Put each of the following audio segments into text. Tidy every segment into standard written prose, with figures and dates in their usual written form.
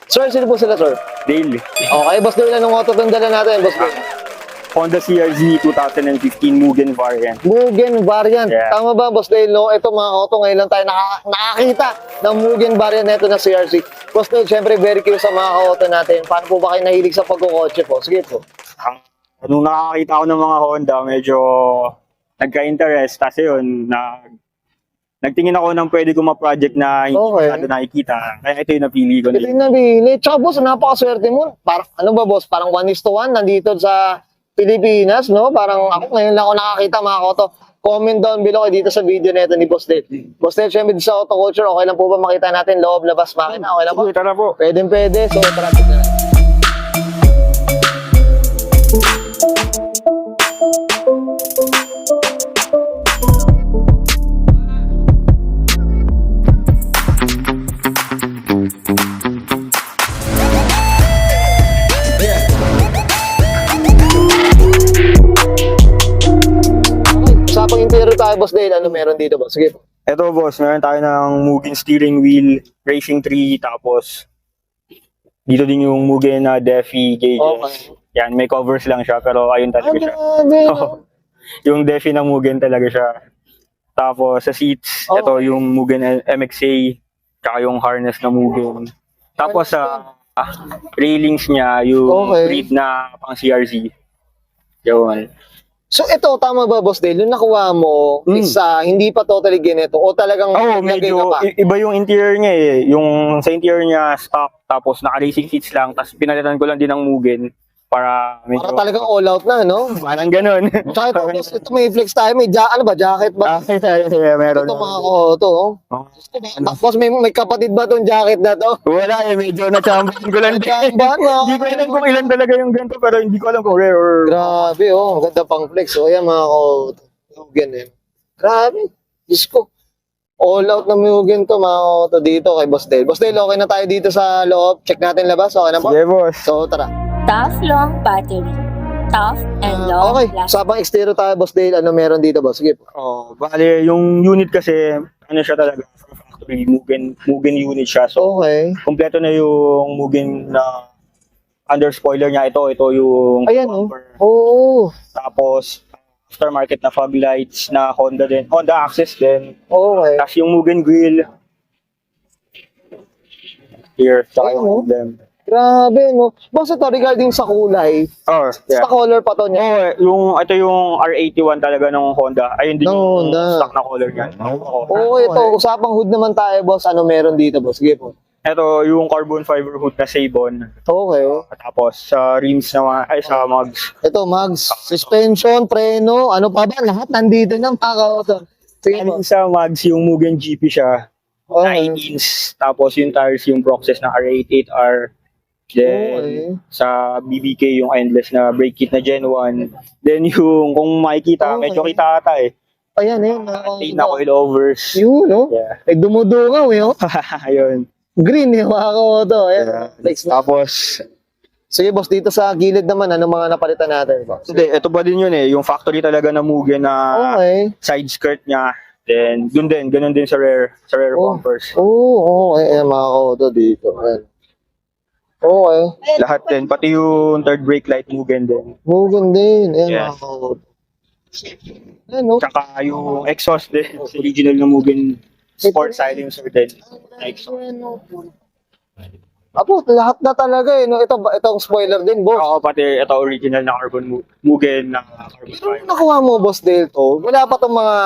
Sir, sino po sila, sir? Dale. Okay, boss Dale, anong auto itong dala natin, boss Dale? Honda CRZ 2015 Mugen variant. Mugen variant. Yeah. Tama ba, boss Dale, no? Ito mga auto, ngayon lang tayo nakakita ng Mugen variant na ito na CRC. Boss Dale, syempre, very curious sa mga auto natin. Paano po ba kayo nahilig sa pagkukotse po? Sige po. Nung nakakita ko ng mga Honda, medyo nagka-interest. Kasi yun, nagtingin ako ng pwede ko ma-project na hindi Okay. masyado nakikita. Kaya ito yung napili ko. Ito yung nabili. Tsaka, boss, napakaswerte mo. Parang, ano ba, boss? Parang 1:1 nandito sa Pilipinas, no? Parang ako ngayon lang ako nakakita mga auto. Comment down below kayo dito sa video na ito ni Boss Dale. Boss Dale, syempre sa auto culture, okay lang po ba makita natin loob, labas, makina? Okay lang po? Sige, tara po. Pwede. So, tara po na. Usapang interior tayo, Boss Dale. Ano meron dito, boss? Sige po. Ito boss, meron tayo ng Mugen steering wheel, racing tree, tapos dito din yung Mugen na Defi gauges. Okay. Yan, may covers lang siya, pero ayun talaga siya. Grabe, no? Oo. Yung Defi ng Mugen talaga siya. Tapos sa seats, Okay. ito yung Mugen MXA, tsaka yung harness na Mugen. Tapos sa railings niya, yung Okay. grid na pang CRZ. Yun. So ito, tama ba, Boss Dale? Yung nakuha mo is hindi pa totally ganito o talagang Oo, naglagay ka medyo pa? iba yung interior niya eh. Yung sa interior niya stock, tapos naka-racing seats lang, tapos pinalitan ko lang din ng Mugen para medyo... Para talagang all out na, no? Parang ganun. Tsaka ito, boss, ito may flex tayo. May ano ba, jacket ba? Meron. Ito mga auto, oh. Oh. Boss, may kapatid ba tong jacket na to? Wala eh, medyo na-champion ko lang din. Ba, Hindi ko alam kung ilan talaga yung ganito, pero hindi ko alam kung rare or... Grabe, oh. Ang ganda pang flex. O, yan mga auto. Mugen, eh. Grabe. Diyos ko. All out na Mugen to, mga auto dito kay Boss Dale. Boss Dale, okay na tayo dito sa loob. Check natin labas. Okay na po? Sige, boss. So, tara. Tough long battery. Tough and long Okay, lasting. sabang exterior tayo, Boss Dale. Ano meron dito, boss? Sige po. Oh, bale, yung unit kasi, ano siya talaga, from factory, Mugen unit siya. So, Okay. kompleto na yung Mugen na under spoiler niya. Ito yung Ayan, oh. bumper. Oo. Tapos, aftermarket na fog lights na Honda din. Honda Access din. Okay. Tapos yung Mugen grill. Here, saka Ayun, yung oh. emblem. Grabe, no? Boss, ito regarding sa kulay, Oh, sa color pa to niya. ito yung R81 talaga ng Honda. Ayun din Ng yung Honda. stock na color niya. Oo, ito. Usapang hood naman tayo, boss. Ano meron dito, boss? Sige po. Ito yung carbon fiber hood na Sabon. Okay, oh. Tapos sa rims na sa mugs. Ito, mags, suspension, preno, ano pa ba? Lahat nandito na, mga auto. Sige po. Ayun sa mugs yung Mugen GP siya. Okay. 9-inch. Tapos yung tires yung Proxes na R88R. Then, Okay. sa BBK yung endless na brake kit na Gen 1. Then yung, kung makikita, Okay. medyo kita ata eh. Ayan, eh. Clean na coilovers. Yun, no? Yeah. Eh, dumudungaw, eh, oh. Ayun. Green, eh, mga auto. Ayan. Yeah. Flex na. Tapos, Sige, boss, dito sa gilid naman, ano mga napalitan natin, boss? hindi, ito pa din yun eh. Yung factory talaga na Mugen na Okay. side skirt niya. Then, ganun din sa rear Oh. bumpers. Oo, okay. Ayan, mga auto dito. Ayan. Okay. Lahat din. Pati yung third brake light Mugen din. Mugen din. Ayan, Yeah. mga auto. Ayan, no? Tsaka yung exhaust din. Original na Mugen sport silencer din. Na exhaust. Apo, lahat na talaga eh. No? Itong spoiler din, boss. Oo, pati ito original na carbon Mugen na carbon Pero fiber. nakuha mo, boss Dale, to. Wala pa tong mga,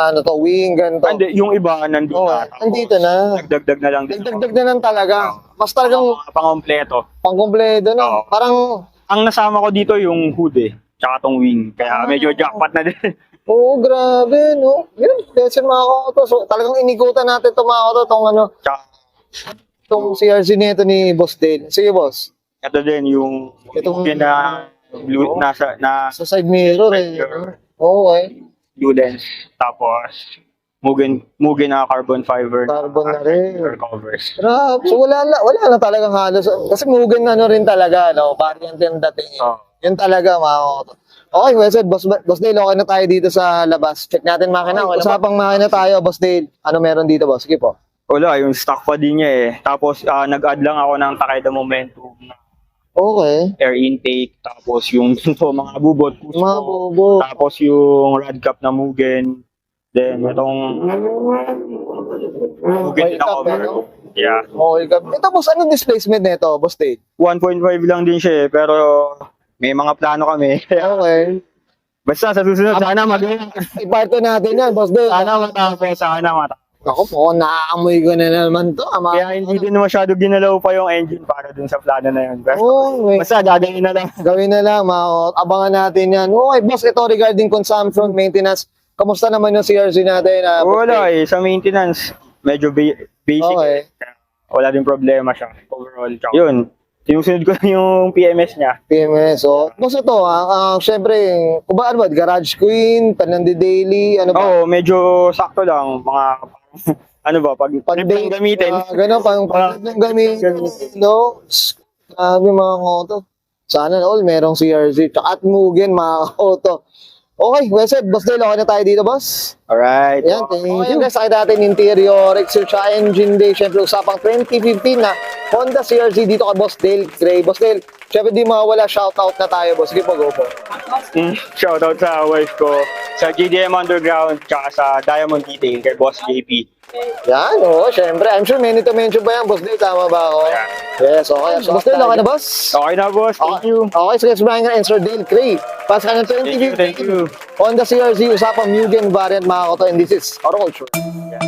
ano to, wing, ganito. Hindi, yung iba nandito Oo, na. Tapos, nandito na. Nagdagdag na lang din. Nagdagdag na lang talaga. Mas talagang Mga pang-kompleto. pangkompleto na. Oo. Parang, Ang nasama ko dito yung hood eh. Tsaka tong wing. Kaya medyo jackpot na din. oo, grabe, no? Yun, kasi mga auto. So, talagang inikutan natin itong mga auto, itong ano, Tsaka itong CRC nito ni Boss Dale. Sige, boss. ito din yung Itong- Mugen na blue, na Sa side mirror eh. Okay. blue lens. Tapos Mugen na carbon fiber. Carbon na rin. Fiber covers. Grabe. So, wala na talagang halos. Kasi Mugen na ano rin talaga, no? Variant yung dating. Oo. Yun talaga, mga auto. Okay, well said, Boss Dale, okay na tayo dito sa labas. Check natin makina. Okay, usapang makina tayo, Boss Dale. Ano meron dito, boss? Sige po. Wala, yung stock pa din niya eh. Tapos nag-add lang ako ng Takeda Momentum na Okay. air intake, tapos yung mga bubot, puso, Mga bobo. tapos yung rad cap na Mugen, then itong Mugen Okay, din na cover. ano? Yeah. Okay ka. Tapos ano displacement nito, Boss Dave? 1.5 lang din siya eh, pero may mga plano kami. Okay. Basta sa susunod, sana magaling. Iparto natin yan, Boss Dave. Sana matapos, sana matapos. Ako po, naaamoy ko na naman to. Kaya hindi din masyado ginalaw pa yung engine para dun sa plano na yun. Basta, Oh, basta gagawin na lang. gawin na lang, abangan natin yan. Okay, boss, ito regarding consumption, maintenance, kamusta naman yung CRZ natin? Wala eh, sa maintenance, medyo basic. Okay. Eh. Wala din problema siya overall. Tsaka, yun, sinusunod ko yung PMS niya. PMS, so, boss, ito, syempre, kung ba, ano ba, Garage Queen, Panandi Daily, ano ba? Oo, medyo sakto lang. Mga, ano ba, pag Pag-date, gamitin. Gano'n, pag gamitin, no? Sabi mga koto. Sana all merong CRZ, tsaka at Mugen, mga koto. Okay, well said, Boss Dale, okay na tayo dito, boss? Alright. Ayan, thank you. Guys, sakit natin interior, exterior, tsaka engine day. Siyempre, usapang 2015 na Honda CRZ dito kay Boss Dale Gray. Boss Dale, siyempre di mawala, shoutout na tayo, boss. Sige po, go po. Shoutout sa wife ko, sa GDM Underground, tsaka sa Diamond Detail, kay Boss JP. Yan, oo, siyempre. I'm sure many to mention ba yan, Boss Dale? Tama ba ako? Yes, okay. So, Boss Dale, okay na, boss? Okay na, boss. Thank you. Okay, so let's bring and Sir Dale Gray. Pas ka ng 2015. Thank you. Honda CRZ, usapang Mugen variant, mga koto. And this is Auto Culture. Yeah.